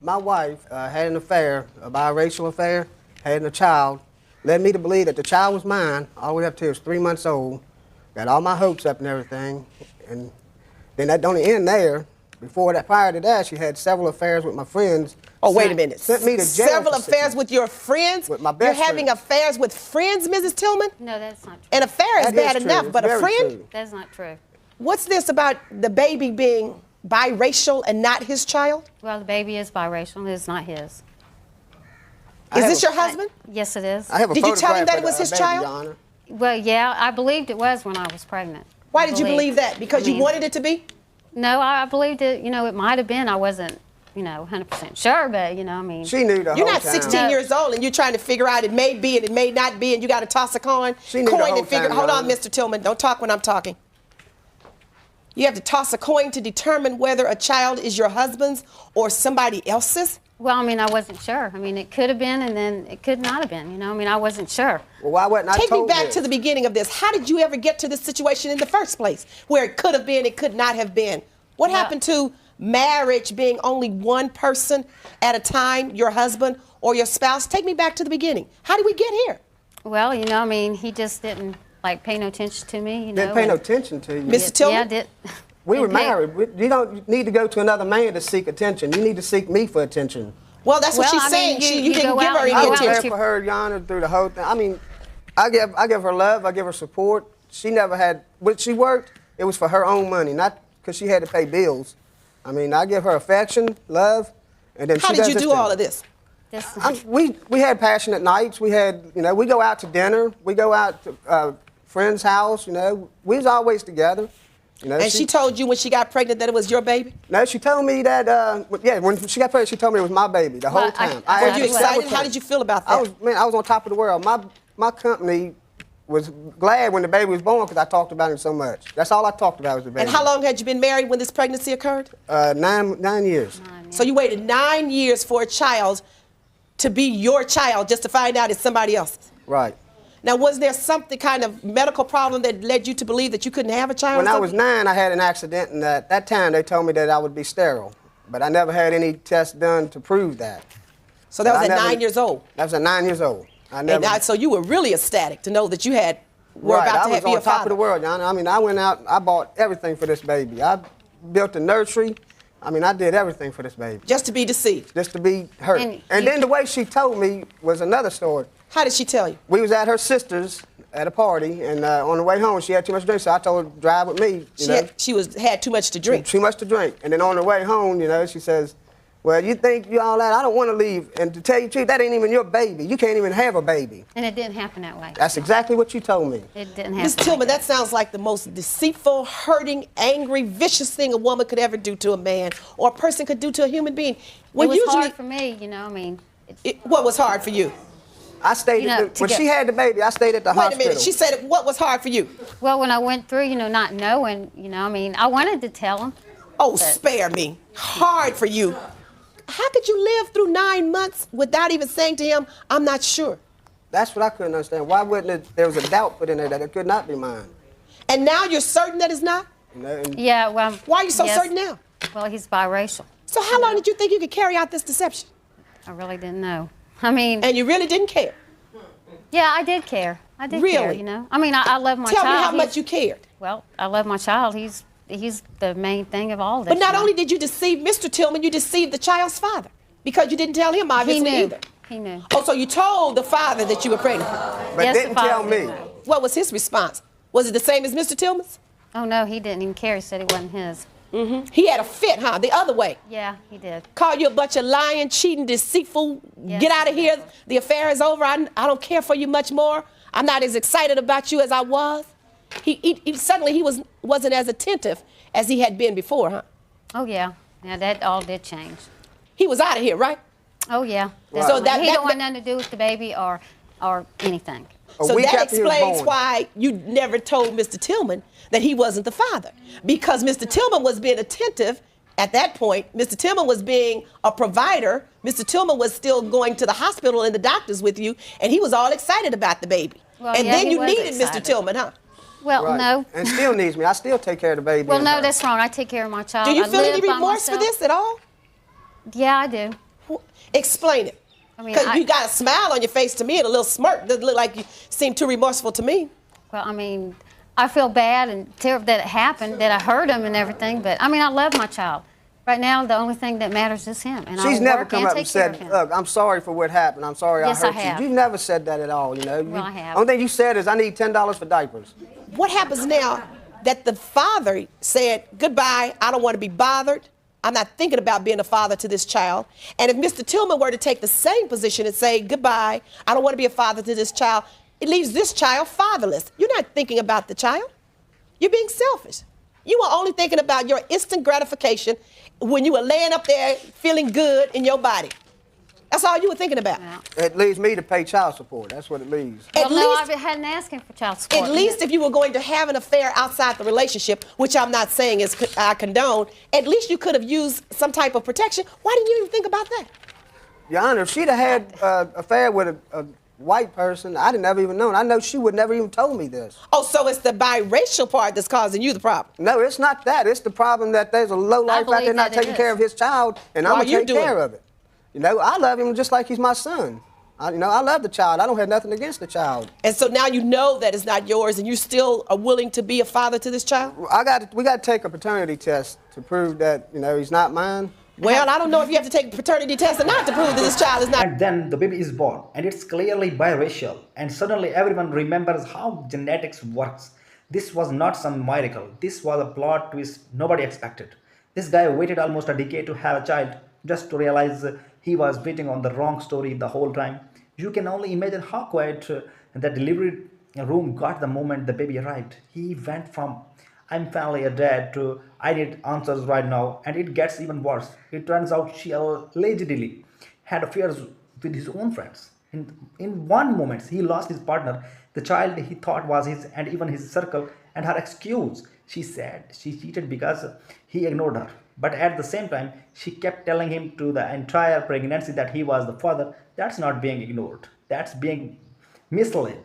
My wife had an affair, a biracial affair, had a child, led me to believe that the child was mine all the way up till he was 3 months old. Got all my hopes up and everything. And then that don't end there. Before that, prior to that, she had several affairs with my friends. Oh, wait a minute. Sent me to jail. Several affairs with your friends? With my best You're having friend. affairs with friends, Mrs. Tillman? No, that's not true. An affair is That bad is true. enough, It's but a very friend? true. That's not true. What's this about the baby being biracial and not his child? Well, the baby is biracial. It's not his. Is this your husband? Yes, it is. I have a Did you tell him photograph that it of was the his baby, child? Your Honor. Well, yeah, I believed it was when I was pregnant. Why did you believe that? Because you wanted it to be? No, I believed it. You know, it might have been. I wasn't, 100% sure, but I mean. She knew the whole time. You're not 16 No. years old and you're trying to figure out it may be and it may not be and you got to toss a coin. She knew the whole and figure. time, Hold Your on, Honor. Mr. Tillman. Don't talk when I'm talking. You have to toss a coin to determine whether a child is your husband's or somebody else's? Well, I mean, I wasn't sure. I mean, it could have been and then it could not have been. I mean, I wasn't sure. Well, why wasn't I Take me told back this? to the beginning of this. How did you ever get to this situation in the first place, where it could have been, it could not have been? What Well- happened to marriage being only one person at a time, your husband or your spouse? Take me back to the beginning. How did we get here? Well, I mean, he just didn't, pay no attention to me, Didn't pay no and- attention to you. Mr. Tillman? Yeah, I did. We were Didn't pay- married. You don't need to go to another man to seek attention. You need to seek me for attention. Well, that's what Well, she's I saying. mean, You you didn't go give out her and any I go was out there attention. for her, Your Honor, through the whole thing. I mean, I give her love. I give her support. She never had, when she worked, it was for her own money, not because she had to pay bills. I mean, I give her affection, love, and then How she did does you this do thing. all of this? We had passionate nights. We had, we go out to dinner. We go out to friend's house. We was always together. And she told you when she got pregnant that it was your baby? No, she told me that. When she got pregnant, she told me it was my baby the whole Well, time. I- I Were asked you her several excited? How times. did you feel about that? I was on top of the world. My company was glad when the baby was born because I talked about him so much. That's all I talked about was the baby. And how long had you been married when this pregnancy occurred? 9 years. So you waited 9 years for a child to be your child just to find out it's somebody else's. Right. Now, was there something kind of medical problem that led you to believe that you couldn't have a child? When or I was something? 9, I had an accident, and at that time they told me that I would be sterile, but I never had any tests done to prove that. So that was I at never- 9 years old. That was at 9 years old. I And never. so you were really ecstatic to know that you were Right, about I to was be a on top father. of the world, John. I mean, I went out, I bought everything for this baby. I built a nursery. I mean, I did everything for this baby. Just to be deceived. Just to be her. And And you- then the way she told me was another story. How did she tell you? We was at her sister's at a party, and on the way home, she had too much to drink, so I told her to drive with me. She had too much to drink. Too much to drink. And then on the way home, she says, well, you think you all that? I don't want to leave. And to tell you the truth, that ain't even your baby. You can't even have a baby. And it didn't happen that way. That's exactly what you told me. It didn't happen. Ms. Tillman, that sounds like the most deceitful, hurting, angry, vicious thing a woman could ever do to a man or a person could do to a human being. It was hard for me, I mean. What was hard for you? I stayed when she had the baby, I stayed at the hospital. Wait a minute. She said, what was hard for you? Well, when I went through, not knowing, I mean, I wanted to tell him. Oh, spare me. Hard for you. How could you live through 9 months without even saying to him, I'm not sure? That's what I couldn't understand. Why wouldn't it? There was a doubt put in there that it could not be mine. And now you're certain that it's not? And Yeah, well. Why are you so yes. certain now? Well, he's biracial. So how long did you think you could carry out this deception? I really didn't know. I mean, And you really didn't care? yeah, I did care. I did Really? care, I mean, I love my Tell child. me how He's- much you cared. Well, I love my child. He's the main thing of all this. But not only did you deceive Mr. Tillman, you deceived the child's father because you didn't tell him, he obviously, knew. either. He knew. Oh, so you told the father that you were pregnant. but Yes, the didn't father tell did me. know. What was his response? Was it the same as Mr. Tillman's? Oh, no, he didn't even care. He said it wasn't his. He had a fit, huh? The other way. Yeah, he did. Called you a bunch of lying, cheating, deceitful, Yes, get out of he here. did. The affair is over. I don't care for you much more. I'm not as excited about you as I was. Suddenly he wasn't as attentive as he had been before, huh? Oh, yeah. Now, that all did change. He was out of here, right? Oh, yeah. Right. So that- he that- don't want nothing to do with the baby or anything. A So week that after he was explains born. why you never told Mr. Tillman that he wasn't the father. Because Mr. Tillman was being attentive at that point. Mr. Tillman was being a provider. Mr. Tillman was still going to the hospital and the doctors with you, and he was all excited about the baby. Well, and yeah, then he you was needed Mr. excited. Tillman, huh? Well, Right. no. And still needs me. I still take care of the baby. Well, and no, her. that's wrong. I take care of my child. Do you I feel live any by remorse for myself. this at all? Yeah, I do. Explain it. I mean, Because you got a smile on your face to me and a little smirk. Doesn't look like you seem too remorseful to me. Well, I mean, I feel bad and terrible that it happened, that I hurt him and everything, but I mean, I love my child. Right now, the only thing that matters is him, and She's I'll never work come and up and take care of said, him. look, I'm sorry for what happened. I'm sorry Yes, I I hurt have. you. You've never said that at all, you know. Well, I have. The only thing you said is, I need $10 for diapers. What happens now that the father said, goodbye, I don't want to be bothered. I'm not thinking about being a father to this child. And if Mr. Tillman were to take the same position and say, goodbye, I don't want to be a father to this child, it leaves this child fatherless. You're not thinking about the child. You're being selfish. You were only thinking about your instant gratification when you were laying up there feeling good in your body. That's all you were thinking about. Yeah. It leaves me to pay child support. That's what it leaves. Well, At no, least- I hadn't asked him for child support. At least if you were going to have an affair outside the relationship, which I'm not saying is I condone, at least you could have used some type of protection. Why didn't you even think about that? Your Honor, if she'd have had an affair with a white person, I'd have never even known. I know she would never even told me this. Oh, so it's the biracial part that's causing you the problem. No, it's not that. It's the problem that there's a low life out there believe not that it taking care is. of his child, and Why I'm are going you to take doing care it? of it. You know, I love him just like he's my son. I love the child. I don't have nothing against the child. And so now you know that it's not yours, and you still are willing to be a father to this child? We got to take a paternity test to prove that, he's not mine. Well, I don't know if you have to take a paternity test or not to prove that this child is not. And then the baby is born, and it's clearly biracial, and suddenly everyone remembers how genetics works. This was not some miracle. This was a plot twist nobody expected. This guy waited almost a decade to have a child just to realize he was waiting on the wrong story the whole time. You can only imagine how quiet the delivery room got the moment the baby arrived. He went from I'm finally a dad to I need answers right now, and it gets even worse. It turns out she allegedly had affairs with his own friends. In one moment, he lost his partner, the child he thought was his, and even his circle, and her excuse. She said she cheated because he ignored her. But at the same time, she kept telling him to the entire pregnancy that he was the father. That's not being ignored. That's being misled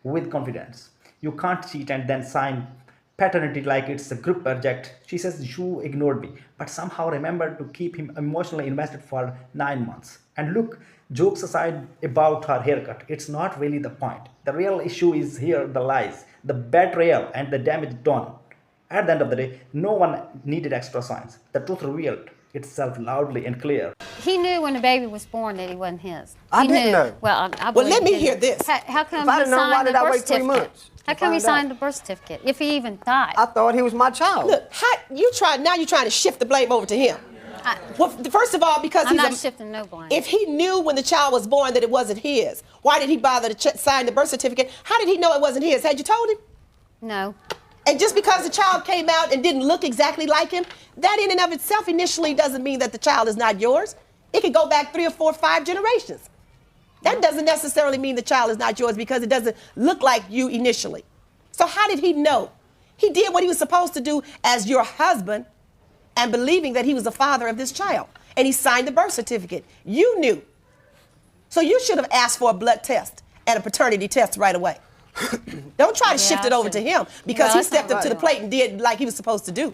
with confidence. You can't cheat and then sign paternity like it's a group project. She says you ignored me, but somehow remembered to keep him emotionally invested for 9 months. And look, jokes aside about her haircut, it's not really the point. The real issue is here the lies, the betrayal, and the damage done. At the end of the day, no one needed extra signs. The truth revealed itself loudly and clear. He knew when the baby was born that he wasn't his. I He didn't knew. know. Well, I Well, believe let me he hear did. this. How come If I he didn't know, why signed did the I birth wait 3 certificate? months How to come he find out? signed the birth certificate if he even died? I thought he was my child. Look, you're trying to shift the blame over to him. Well, first of all, because I'm he's not a, shifting no blame. if he knew when the child was born that it wasn't his, why did he bother to sign the birth certificate? How did he know it wasn't his? Had you told him? No. And just because the child came out and didn't look exactly like him, that in and of itself initially doesn't mean that the child is not yours. It could go back 3 or 4 or 5 generations. That doesn't necessarily mean the child is not yours because it doesn't look like you initially. So how did he know? He did what he was supposed to do as your husband and believing that he was the father of this child. And he signed the birth certificate. You knew. So you should have asked for a blood test and a paternity test right away. Don't try to shift I it over to should've. him because Well, he that's not stepped up to the right. plate and did like he was supposed to do.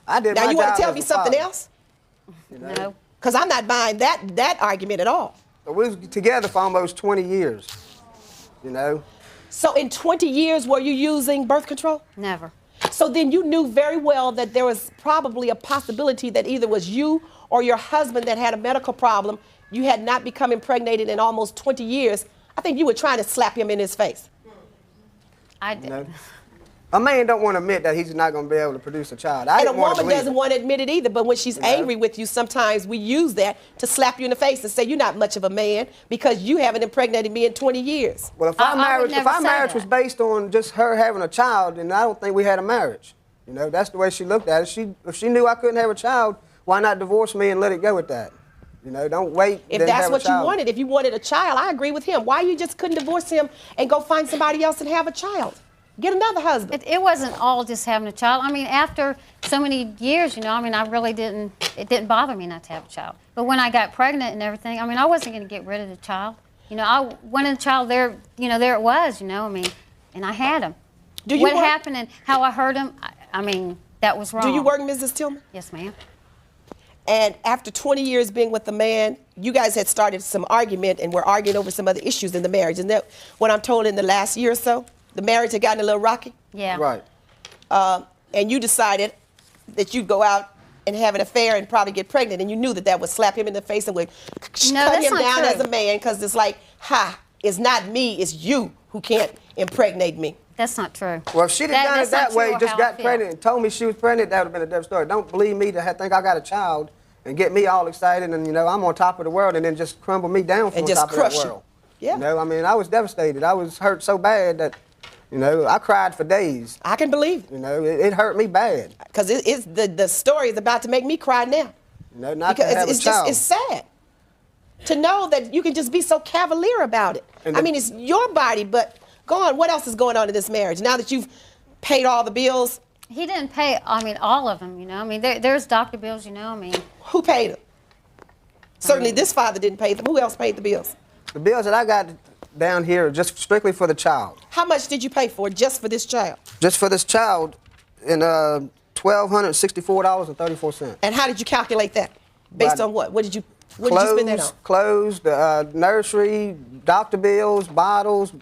I did Now my you want job to tell as me a something father. else? No. Because I'm not buying that argument at all. We was together for almost 20 years, So in 20 years, were you using birth control? Never. So then you knew very well that there was probably a possibility that either was you or your husband that had a medical problem. You had not become impregnated in almost 20 years. I think you were trying to slap him in his face. I did. No. A man don't want to admit that he's not going to be able to produce a child. I And a didn't want to woman believe doesn't it. want to admit it either, but when she's angry with you, sometimes we use that to slap you in the face and say, you're not much of a man because you haven't impregnated me in 20 years. Well, if I our would marriage, never say was that. based on just her having a child, then I don't think we had a marriage. That's the way she looked at it. If she knew I couldn't have a child, why not divorce me and let it go with that? Don't wait. If then that's have a what you child. wanted, if you wanted a child, I agree with him. Why you just couldn't divorce him and go find somebody else and have a child? Get another husband. It wasn't all just having a child. I mean, after so many years, I really it didn't bother me not to have a child. But when I got pregnant and everything, I wasn't going to get rid of the child. I wanted a child there, there it was, and I had him. Do you what work- happened and how I hurt him, that was wrong. Do you work, Mrs. Tillman? Yes, ma'am. And after 20 years being with the man, you guys had started some argument and were arguing over some other issues in the marriage. Isn't that what I'm told in the last year or so? The marriage had gotten a little rocky? Yeah. Right. And you decided that you'd go out and have an affair and probably get pregnant, and you knew that that would slap him in the face and would No, cut that's him not down true. as a man, because it's like, ha, it's not me, it's you who can't impregnate me. That's not true. Well, if she'd have done it that's not that way, true just how I got feel. pregnant and told me she was pregnant, that would have been a different story. Don't believe me to think I got a child and get me all excited and, you know, I'm on top of the world and then just crumble me down from And on just top of crush that you. world. Yeah. You know, I mean, I was devastated. I was hurt so bad that, you know, I cried for days. I can believe it, You know, it hurt me bad. because it's the story is about to make me cry now. You know, not Because to have it's a child. just, it's sad to know that you can just be so cavalier about it. And I mean, it's your body, but go on, what else is going on in this marriage? Now that you've paid all the bills, He didn't pay, I mean, all of them, you know. I mean, there's doctor bills, you know. I mean, who paid them? Certainly this father didn't pay them. Who else paid the bills? The bills that I got down here are just strictly for the child. How much did you pay for just for this child? Just for this child, in $1,264.34. And how did you calculate that? Based By- on what? What did you spend that on? Clothes, the nursery, doctor bills, bottles,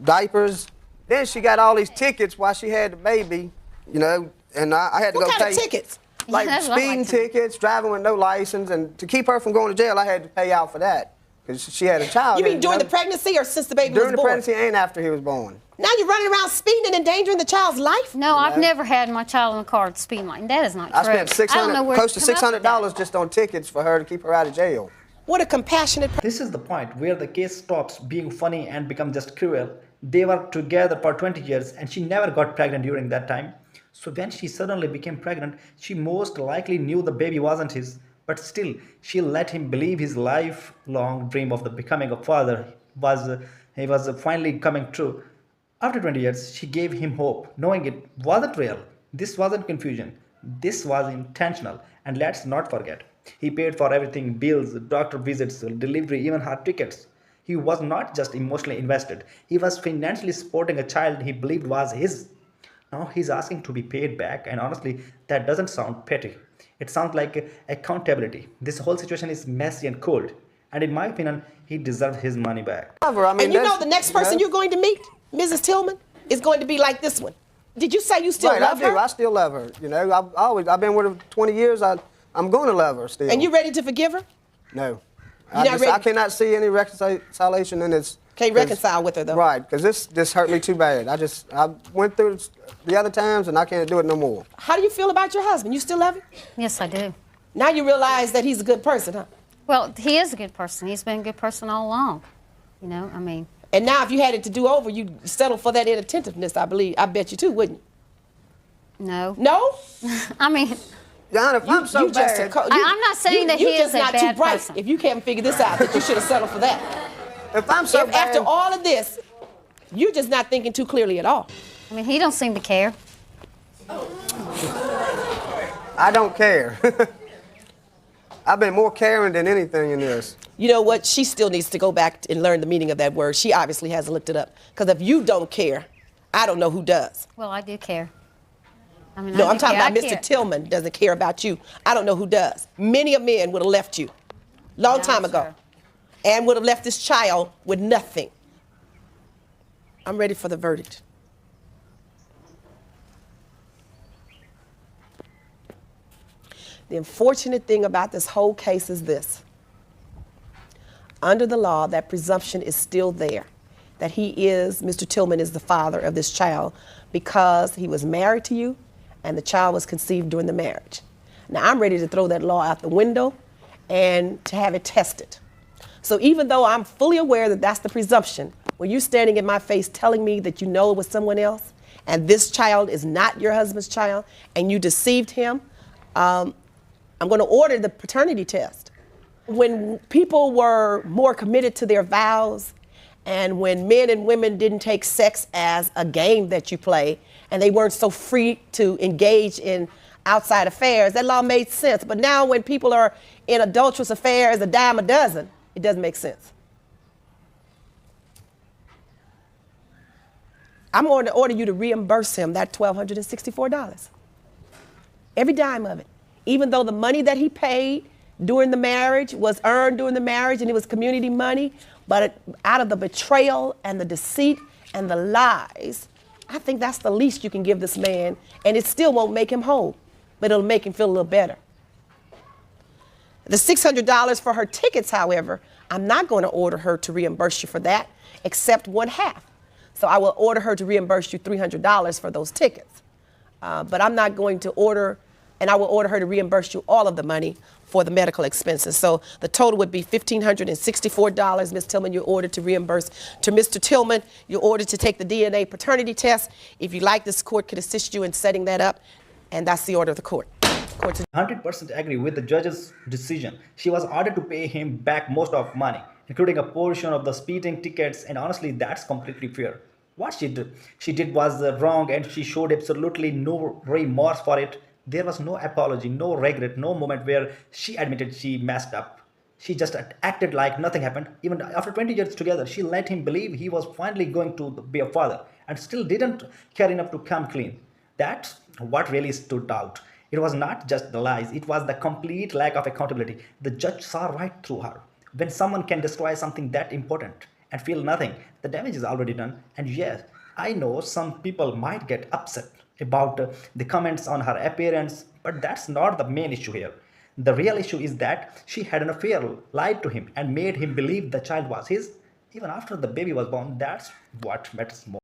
diapers. Then she got all these tickets while she had the baby, you know, and I had to What go kind pay. of tickets? Like Yeah, that's what I speeding like to- tickets, driving with no license, and to keep her from going to jail, I had to pay out for that because she had a child. You mean and, during know, the pregnancy or since the baby during was the born? pregnancy and after he was born. Now you're running around speeding and endangering the child's life? no, I've never had my child in the car at the speed line. That is not I true. spent don't know where close to come up with that. $600 just on tickets for her to keep her out of jail. What a compassionate person. This is the point where the case stops being funny and becomes just cruel. They were together for 20 years and she never got pregnant during that time. So when she suddenly became pregnant, she most likely knew the baby wasn't his, but still she let him believe his lifelong dream of the becoming a father was finally coming true. After 20 years, she gave him hope, knowing it wasn't real. This wasn't confusion. This was intentional. And let's not forget, he paid for everything: bills, doctor visits, delivery, even her tickets. He was not just emotionally invested, he was financially supporting a child he believed was his. Now he's asking to be paid back, and honestly, that doesn't sound petty. It sounds like accountability. This whole situation is messy and cold, and in my opinion, he deserves his money back. However, I mean, And you know that's- the next person you know, you're going to meet, Mrs. Tillman, is going to be like this one. Did you say you still right, love I do. her? I still love her. You know, I've been with her 20 years. I'm going to love her still. And you ready to forgive her? No. You're not ready? I cannot see any reconciliation in this. Can't 'cause- reconcile with her, though. Right, because this hurt me too bad. I went through it the other times and I can't do it no more. How do you feel about your husband? You still love him? Yes, I do. Now you realize that he's a good person, huh? Well, he is a good person. He's been a good person all along. You know, I mean, And now if you had it to do over, you'd settle for that inattentiveness, I believe. I bet you too, wouldn't you? no. No? I mean, John, if I'm so you just bad, I'm not saying that he you is just a not bad too bright. person. If you can't figure this out, that you should have settled for that. if I'm so If bad, after all of this, you're just not thinking too clearly at all. I mean, he don't seem to care. I don't care. I've been more caring than anything in this. You know what? She still needs to go back and learn the meaning of that word. She obviously hasn't looked it up. Because if you don't care, I don't know who does. Well, I do care. I mean, No, I I'm do talking care. about I Mr. care. Tillman doesn't care about you. I don't know who does. Many a man would have left you long Yeah, time I'm ago sure. and would have left this child with nothing. I'm ready for the verdict. The unfortunate thing about this whole case is this. Under the law, that presumption is still there, that Mr. Tillman is the father of this child because he was married to you and the child was conceived during the marriage. Now, I'm ready to throw that law out the window and to have it tested. So even though I'm fully aware that that's the presumption, when you're standing in my face telling me that you know it was someone else and this child is not your husband's child and you deceived him, I'm going to order the paternity test. When people were more committed to their vows and when men and women didn't take sex as a game that you play and they weren't so free to engage in outside affairs, that law made sense. But now when people are in adulterous affairs a dime a dozen, it doesn't make sense. I'm going to order you to reimburse him that $1,264. Every dime of it. even though the money that he paid during the marriage was earned during the marriage and it was community money, but out of the betrayal and the deceit and the lies, I think that's the least you can give this man, and it still won't make him whole, but it'll make him feel a little better. The $600 for her tickets, however, I'm not going to order her to reimburse you for that, except one half. So I will order her to reimburse you $300 for those tickets. But I'm not going to order, and I will order her to reimburse you all of the money for the medical expenses. So the total would be $1,564. Ms. Tillman, you're ordered to reimburse. To Mr. Tillman, you're ordered to take the DNA paternity test. If you like, this court could assist you in setting that up, and that's the order of the court. 100% agree with the judge's decision. She was ordered to pay him back most of money, including a portion of the speeding tickets, and honestly, that's completely fair. What she did was wrong, and she showed absolutely no remorse for it. There was no apology, no regret, no moment where she admitted she messed up. She just acted like nothing happened. Even after 20 years together, she let him believe he was finally going to be a father and still didn't care enough to come clean. That's what really stood out. It was not just the lies, it was the complete lack of accountability. The judge saw right through her. When someone can destroy something that important and feel nothing, the damage is already done. And yes, I know some people might get upset about the comments on her appearance, but that's not the main issue here. The real issue is that she had an affair, lied to him, and made him believe the child was his. Even after the baby was born, that's what matters more.